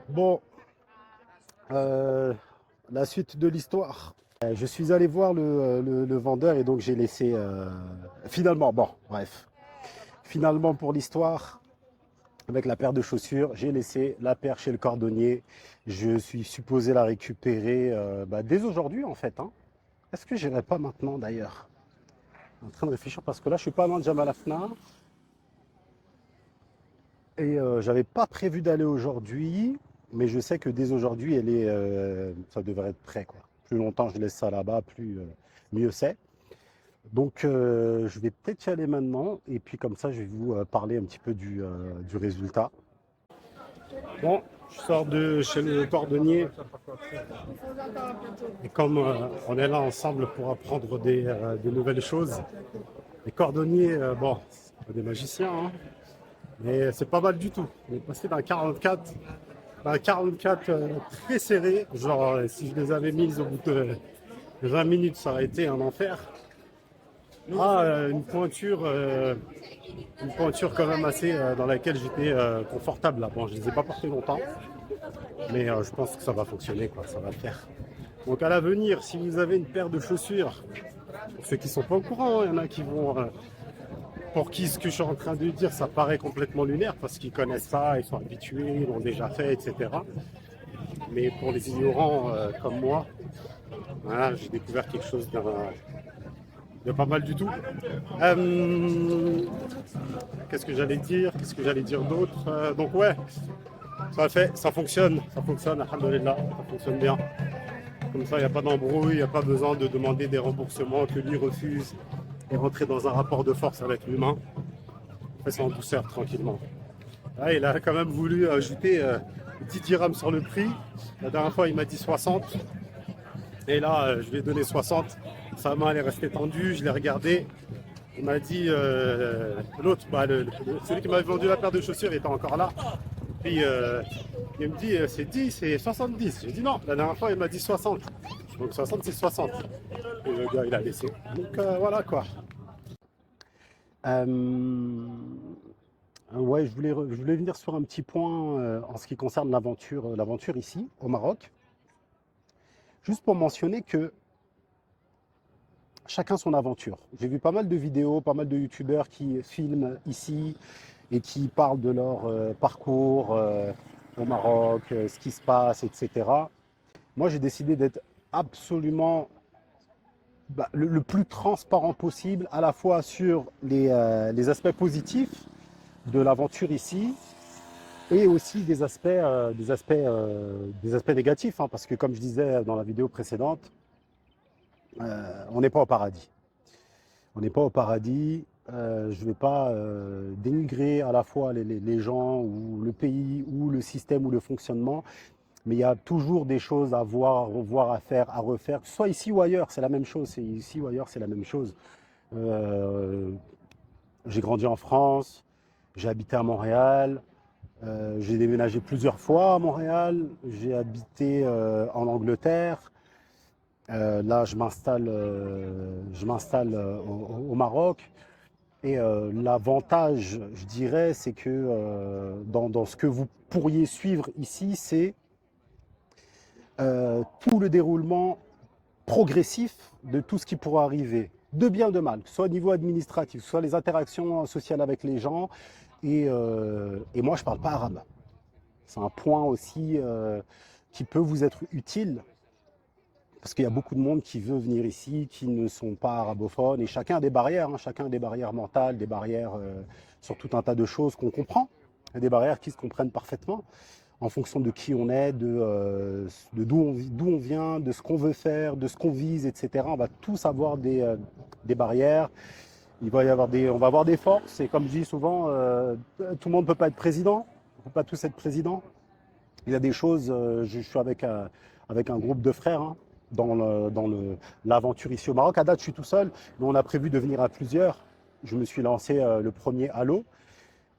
Bon, euh, la suite de l'histoire. Je suis allé voir le vendeur et donc j'ai laissé. Finalement, bon, bref. Finalement, pour l'histoire, avec la paire de chaussures, j'ai laissé la paire chez le cordonnier. Je suis supposé la récupérer dès aujourd'hui, en fait, hein. Est-ce que j'irai pas maintenant d'ailleurs? En train de réfléchir parce que là, je suis pas loin de Jamal Afna et j'avais pas prévu d'aller aujourd'hui, mais je sais que dès aujourd'hui, ça devrait être prêt, quoi. Plus longtemps je laisse ça là-bas, plus mieux c'est. Donc je vais peut-être y aller maintenant et puis comme ça, je vais vous parler un petit peu du résultat. Bon, je sors de chez le cordonnier et comme on est là ensemble pour apprendre des nouvelles choses, les cordonniers, bon, c'est pas des magiciens, hein, mais c'est pas mal du tout. On est passé d'un 44 à 44 très serré. Genre, si je les avais mises au bout de 20 minutes, ça aurait été un enfer. Ah, une pointure quand même assez dans laquelle j'étais confortable là. Bon, je les ai pas portées longtemps, mais je pense que ça va fonctionner, quoi, ça va le faire. Donc à l'avenir, si vous avez une paire de chaussures, pour ceux qui sont pas au courant, il y en a qui vont, pour qui ce que je suis en train de dire, ça paraît complètement lunaire parce qu'ils connaissent ça, ils sont habitués, ils l'ont déjà fait, etc. Mais pour les ignorants comme moi, voilà, j'ai découvert quelque chose de pas mal du tout. Euh, Qu'est-ce que j'allais dire? Qu'est-ce que j'allais dire d'autre? Donc ouais, ça fait, ça fonctionne, alhamdoulilah, ça fonctionne bien. Comme ça, il n'y a pas d'embrouille, il n'y a pas besoin de demander des remboursements que lui refuse et rentrer dans un rapport de force avec l'humain. On fait ça en douceur, tranquillement. Ah, il a quand même voulu ajouter 10 dirhams sur le prix. La dernière fois, il m'a dit 60. Et là, je lui ai donné 60. Sa main, elle est restée tendue. Je l'ai regardé. Il m'a dit, l'autre, celui qui m'avait vendu la paire de chaussures était encore là. Puis il me dit, c'est 10, c'est 70. J'ai dit non, la dernière fois, il m'a dit 60. Donc 60, c'est 60. Et le gars, il a laissé. Donc voilà quoi. Euh, ouais, je voulais venir sur un petit point en ce qui concerne l'aventure ici, au Maroc. Juste pour mentionner que chacun son aventure. J'ai vu pas mal de vidéos, pas mal de youtubeurs qui filment ici et qui parlent de leur parcours au Maroc, ce qui se passe, etc. Moi, j'ai décidé d'être absolument le plus transparent possible, à la fois sur les aspects positifs de l'aventure ici et aussi des aspects négatifs, hein, parce que comme je disais dans la vidéo précédente, on n'est pas au paradis. On n'est pas au paradis. Je ne vais pas dénigrer à la fois les gens ou le pays ou le système ou le fonctionnement, mais il y a toujours des choses à voir, à revoir, à faire, à refaire, que ce soit ici ou ailleurs, c'est la même chose. C'est ici ou ailleurs, c'est la même chose. Euh, j'ai grandi en France, j'ai habité à Montréal, j'ai déménagé plusieurs fois à Montréal, j'ai habité en Angleterre. Là, je m'installe au Maroc. Et l'avantage, je dirais, c'est que dans ce que vous pourriez suivre ici, c'est tout le déroulement progressif de tout ce qui pourra arriver, de bien, de mal, soit au niveau administratif, soit les interactions sociales avec les gens. Et moi, je ne parle pas arabe. C'est un point aussi qui peut vous être utile, parce qu'il y a beaucoup de monde qui veut venir ici, qui ne sont pas arabophones, et chacun a des barrières, hein, chacun a des barrières mentales, des barrières sur tout un tas de choses qu'on comprend, et des barrières qui se comprennent parfaitement en fonction de qui on est, de d'où on vient, de ce qu'on veut faire, de ce qu'on vise, etc. On va tous avoir des barrières. On va avoir des forces. Et comme je dis souvent, tout le monde ne peut pas être président. On ne peut pas tous être président. Il y a des choses. Je suis avec un groupe de frères hein, dans l'aventure ici au Maroc. À date, je suis tout seul, mais on a prévu de venir à plusieurs. Je me suis lancé le premier à l'eau.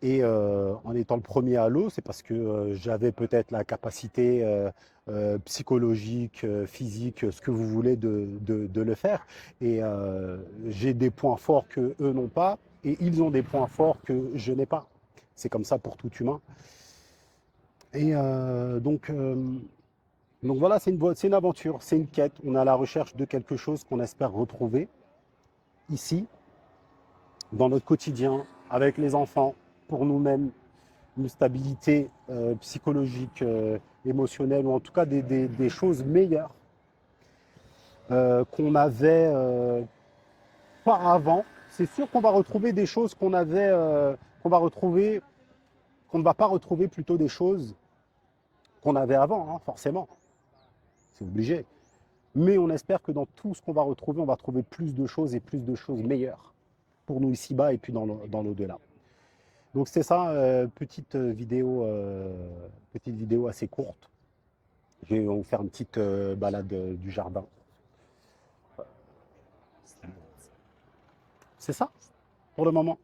Et en étant le premier à l'eau, c'est parce que j'avais peut-être la capacité psychologique, physique, ce que vous voulez de le faire. Et j'ai des points forts que eux n'ont pas, et ils ont des points forts que je n'ai pas. C'est comme ça pour tout humain. Et donc voilà, c'est une aventure, c'est une quête. On est à la recherche de quelque chose qu'on espère retrouver ici, dans notre quotidien, avec les enfants, pour nous-mêmes, une stabilité psychologique, émotionnelle, ou en tout cas des choses meilleures qu'on avait pas avant. C'est sûr qu'on va retrouver des choses qu'on avait, qu'on va retrouver, qu'on ne va pas retrouver plutôt des choses qu'on avait avant, hein, forcément. C'est obligé. Mais on espère que dans tout ce qu'on va retrouver, on va trouver plus de choses et plus de choses meilleures pour nous ici-bas et puis dans l'au-delà. Donc c'est ça, petite vidéo assez courte. Je vais vous faire une petite balade du jardin. C'est ça pour le moment.